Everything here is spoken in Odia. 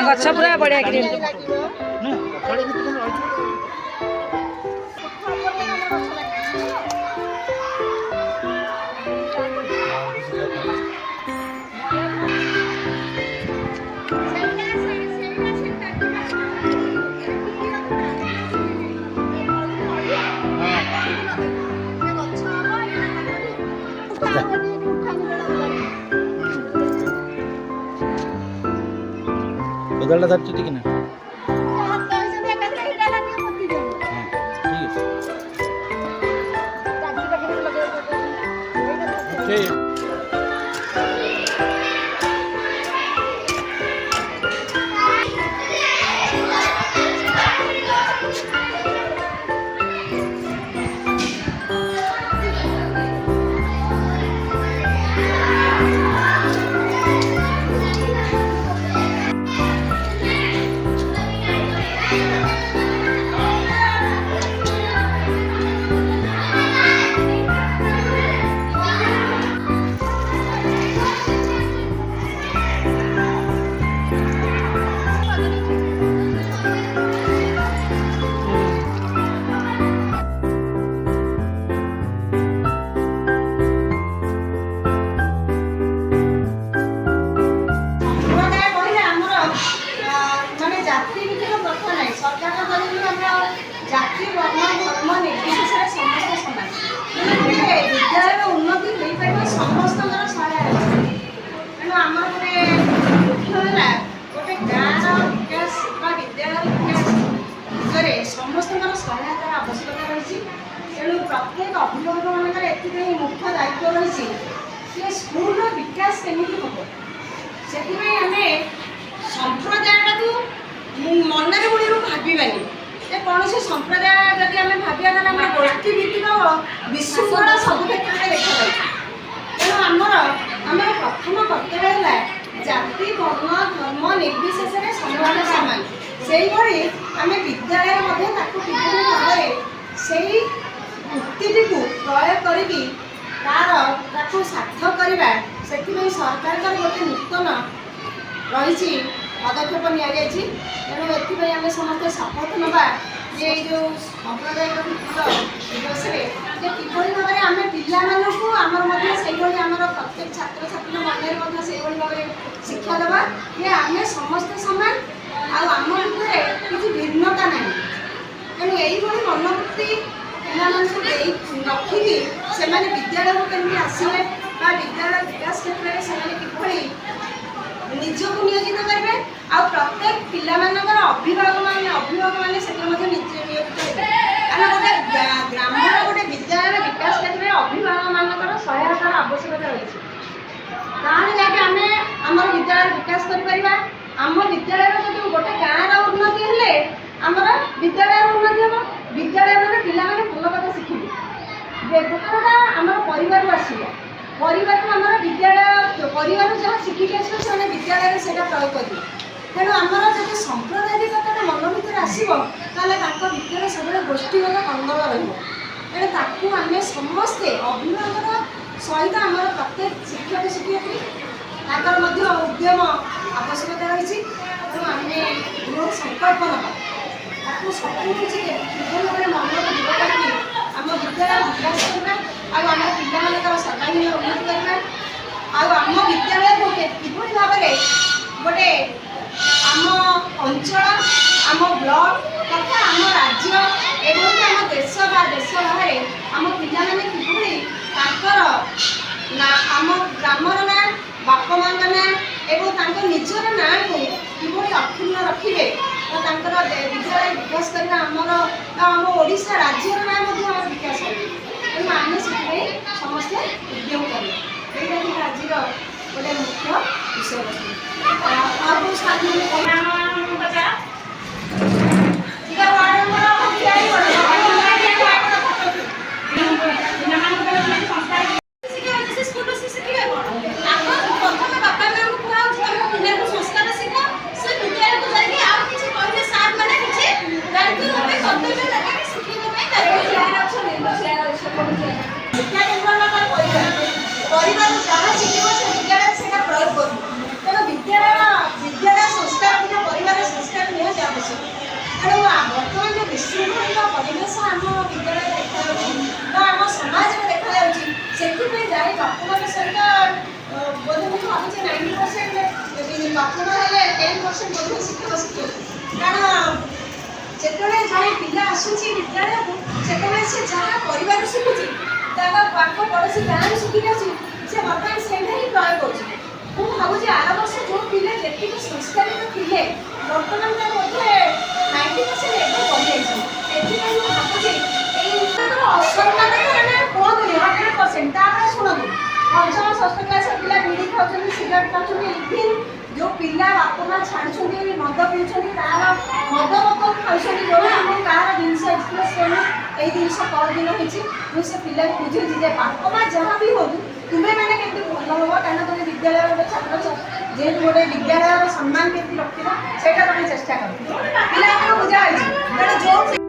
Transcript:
ଗଛ ପୁରା ବଢିଆ କି କୋଦାଳଟା ଧରିଛୁ ଟିକେ ନା ଠିକ ଅଛି। ଜାତି ବର୍ଣ୍ଣ ଧର୍ମ ନିର୍ବିଶେଷରେ ସମସ୍ତେ ସମାନ। ବିଦ୍ୟାଳୟର ଉନ୍ନତି ହୋଇପାରିବ ସମସ୍ତଙ୍କର ସହାୟତା ଅଛି। ତେଣୁ ଆମର ଗୋଟେ ଲକ୍ଷ୍ୟ ହେଲା ଗୋଟେ ଗାଁର ବିକାଶ ବା ବିଦ୍ୟାଳୟର ବିକାଶ ଦିଗରେ ସମସ୍ତଙ୍କର ସହାୟତାର ଆବଶ୍ୟକତା ରହିଛି। ତେଣୁ ପ୍ରତ୍ୟେକ ଅଭିଭାବକମାନଙ୍କର ଏଥିପାଇଁ ମୁଖ୍ୟ ଦାୟିତ୍ୱ ରହିଛି ଯେ ସ୍କୁଲର ବିକାଶ କେମିତି ହେବ। ସେଥିପାଇଁ ଆମେ ସମ୍ପ୍ରଦାୟଟାକୁ ମନରେ ଗୁଳିରୁ ଭାବିବାନି। କୌଣସି ସମ୍ପ୍ରଦାୟ ଯଦି ଆମେ ଭାବିବା ତାହେଲେ ଆମର ଗୋଷ୍ଠୀ ଭିତ୍ତିକ ବିଶୃଙ୍ଖଳା ସବୁ କ୍ଷେତ୍ରରେ ଦେଖାଯାଉଛି। ତେଣୁ ଆମର ପ୍ରଥମ କର୍ତ୍ତବ୍ୟ ହେଲା ଜାତି ବର୍ଣ୍ଣ ଧର୍ମ ନିର୍ବିଶେଷରେ ସମସ୍ତେ ସମାନ। ସେଇଭଳି ଆମେ ବିଦ୍ୟାଳୟରେ ମଧ୍ୟ ତାକୁ କିଭଳି ଭାବରେ ସେଇ ଉକ୍ତିଟିକୁ ପ୍ରୟୋଗ କରିକି ତାକୁ ସାର୍ଥକ କରିବା, ସେଥିପାଇଁ ସରକାରଙ୍କର ଗୋଟେ ନୂତନ ରହିଛି ପଦକ୍ଷେପ ନିଆଯାଇଛି। ତେଣୁ ଏଥିପାଇଁ ଆମେ ସମସ୍ତେ ଶପଥ ନେବା ଯେ ଏଇ ଯେଉଁ ସମ୍ପ୍ରଦାୟର ଭିତ୍ତିକ ଦିବସରେ ଯେ କିଭଳି ଭାବରେ ଆମେ ପିଲାମାନଙ୍କୁ ଆମର ମଧ୍ୟ ସେଇଭଳି ଆମର ପ୍ରତ୍ୟେକ ଛାତ୍ରଛାତ୍ରୀଙ୍କ ମନରେ ମଧ୍ୟ ସେଇଭଳି ଭାବରେ ଶିକ୍ଷା ଦେବା ଯେ ଆମେ ସମସ୍ତେ ସମାନ ଆଉ ଆମ ଭିତରେ କିଛି ଭିନ୍ନତା ନାହିଁ। ତେଣୁ ଏଇଭଳି ମନୋବୃତ୍ତି ପିଲାମାନଙ୍କୁ ରଖିକି ସେମାନେ ବିଦ୍ୟାଳୟକୁ କେମିତି ଆସିବେ ବା ବିଦ୍ୟାଳୟ ବିକାଶ କ୍ଷେତ୍ରରେ ସେମାନେ କିଭଳି ନିଜକୁ ନିୟୋଜିତ କରିବେ ଆଉ ପ୍ରତ୍ୟେକ ପିଲାମାନଙ୍କର ଅଭିଭାବକମାନେ ସେଥିରେ ମଧ୍ୟ ନିୟୋଜିତ ହେବେ। କାରଣ ଗୋଟେ ଗ୍ରାମର ଗୋଟେ ବିଦ୍ୟାଳୟର ବିକାଶ କ୍ଷେତ୍ରରେ ଅଭିଭାବକମାନଙ୍କର ସହାୟତାର ଆବଶ୍ୟକତା ରହିଛି। ତାହେଲେ ଯାଇକି ଆମେ ଆମର ବିଦ୍ୟାଳୟର ବିକାଶ କରିପାରିବା। ଆମ ବିଦ୍ୟାଳୟର ଯଦି ଗୋଟେ ଗାଁର ଉନ୍ନତି ହେଲେ ଆମର ବିଦ୍ୟାଳୟର ଉନ୍ନତି ହେବ। ବିଦ୍ୟାଳୟରେ ପିଲାମାନେ ଭଲ କଥା ଶିଖିବେ। ବ୍ୟବହାରଟା ଆମର ପରିବାରରୁ ଆସିବ। ପରିବାରରୁ ଆମର ପରିବାରରୁ ଯାହା ଶିଖିକି ଆସିବ ସେମାନେ ବିଦ୍ୟାଳୟରେ ସେଇଟା ପ୍ରୟୋଗ କରିବେ। ତେଣୁ ଆମର ଯଦି ସାମ୍ପ୍ରଦାୟିକତାଟା ମନ ଭିତରେ ଆସିବ ତାହେଲେ ତାଙ୍କ ଭିତରେ ସବୁବେଳେ ଗୋଷ୍ଠୀଗତ କନ୍ଦଳ ରହିବ। ତେଣୁ ତାକୁ ଆମେ ସମସ୍ତେ ଅଭିଭାବକର ସହିତ ଆମର ପ୍ରତ୍ୟେକ ଶିକ୍ଷକ ଶିକ୍ଷୟିତ୍ରୀ ତାଙ୍କର ମଧ୍ୟ ଉଦ୍ୟମ ଆବଶ୍ୟକତା ରହିଛି। ତେଣୁ ଆମେ ଦୃଢ଼ ସଂକଳ୍ପ ନେବା ତାକୁ ସବୁ କିଛି କିଭଳି ଭାବରେ ମନକୁ ଦୂର କରିକି ଆମ ବିଦ୍ୟାଳୟ ବିକାଶ କରିବା ଆଉ ଆମ ପିଲାମାନଙ୍କର ସର୍ବାଙ୍ଗୀନ ଉନ୍ନତି କରିବା ଆଉ ଆମ ବିଦ୍ୟାଳୟକୁ କିଭଳି ଭାବରେ ଗୋଟେ ଆମ ଅଞ୍ଚଳ ଆମ ବ୍ଲକ ତଥା ଆମ ରାଜ୍ୟ ଏବଂ ଆମ ଦେଶ ବା ଦେଶ ବାହାରେ ଆମ ପିଲାମାନେ କିଭଳି ତାଙ୍କର ଆମ ଗ୍ରାମର ନାଁ ବାପା ମାଙ୍କ ନାଁ ଏବଂ ତାଙ୍କ ନିଜର ନାଁକୁ କିଭଳି ଅକ୍ଷୁଣ୍ଣ ରଖିବେ ତ ତାଙ୍କର ବିଦ୍ୟାଳୟ ବିକାଶ କରିବା ଆମର ଆମ ଓଡ଼ିଶା ରାଜ୍ୟର ନାଁ ମଧ୍ୟ ଆମର ବିକାଶ କରିବେ। ତେଣୁ ଆମେ ସେଥିପାଇଁ ସମସ୍ତେ ଉଦ୍ୟମ କରିବା। ଏଇଟା ହିଁ ଆଜିର ଗୋଟେ ମୁଖ୍ୟ ବିଷୟବସ୍ତୁ। ଆଉ ପରିବାର ଯାହା ଶିଖିବ ସେ ବିଦ୍ୟାଳୟରେ ସେଇଟା ପ୍ରୟୋଗ କରିବ। ତେଣୁ ବିଦ୍ୟାଳୟ ଲାଗୁଛି। ତେଣୁ ବର୍ତ୍ତମାନ ଯେଉଁ ବିଶୃଙ୍ଖଳିତ ପରିବେଶ ଆମ ବିଦ୍ୟାଳୟରେ ଦେଖାଯାଉଛି ବା ଆମ ସମାଜରେ ଦେଖାଯାଉଛି, ସେଥିପାଇଁ ଯାଇ ବାପୁଙ୍କ ସହିତ ବୋଧେ ମୁଁ ଭାବୁଛି 90% ବାପୁନ ହେଲେ 10% ବୋଧେ ଶିକ୍ଷକ ଶିକ୍ଷୟିତ୍ରୀ। କାରଣ ଯେତେବେଳେ ଜଣେ ପିଲା ଆସୁଛି ବିଦ୍ୟାଳୟକୁ, ସେତେବେଳେ ସେ ଯାହା ପରିବାରରୁ ଶିଖୁଛି, ତାର ପାଖ ପଡ଼ୋଶୀ ଗାଁରୁ ଶିଖିକି ଆସୁଛି, ସେ ବର୍ତ୍ତମାନ ସେଇଟା ହିଁ ପ୍ରୟୋଗ କରୁଛି। ମୁଁ ଭାବୁଛି ଆର ବର୍ଷ ଯେଉଁ ପିଲା ଯେତିକି ସଂସ୍କାରିତ ଥିଲେ, ବର୍ତ୍ତମାନ ତାର ବୋଧେ 90% ଏବେ ବଢ଼ିଯାଇଛି। ଏଥିପାଇଁ ମୁଁ ଭାବୁଛି ଏଇ ଅସରଟା ଆମେ କୁହନ୍ତୁନି 100%। ତାପରେ ଶୁଣନ୍ତୁ, ପଞ୍ଚମ ଷଷ୍ଠ କ୍ଲାସ ପିଲା ବିଡ଼ି ଖାଉଛନ୍ତି, ସିଗାରେଟ୍ ଖାଉଛନ୍ତି, ଇଭିନ୍ ଯେଉଁ ପିଲା ବାପା ମା ଛାଡ଼ୁଛନ୍ତି ମଦ ପିଉଛନ୍ତି, ତାର ମଦ ବୋତଲ ଖାଉଛନ୍ତି, ଯେଉଁ ମୁଁ କାହାର ଜିନିଷ ଏକ୍ସପ୍ରେସ୍ କରୁନି, ଏଇ ଜିନିଷ ପରଦିନ ହେଇଛି। ମୁଁ ସେ ପିଲାକୁ ବୁଝେଇଛି ଯେ ବାପା ମା ଯାହା ବି ହଉ, ତୁମେ ମାନେ କେମିତି ଭଲ ହବ, କାରଣ ତୁମେ ବିଦ୍ୟାଳୟର ଗୋଟେ ଛାତ୍ର, ଯେହେତୁ ଗୋଟେ ବିଦ୍ୟାଳୟର ସମ୍ମାନ କେମିତି ରଖିବ, ସେଇଟା ତୁମେ ଚେଷ୍ଟା କର। ପିଲାମାନଙ୍କୁ ବୁଝା ହେଇଛି। ତେଣୁ ଯେଉଁ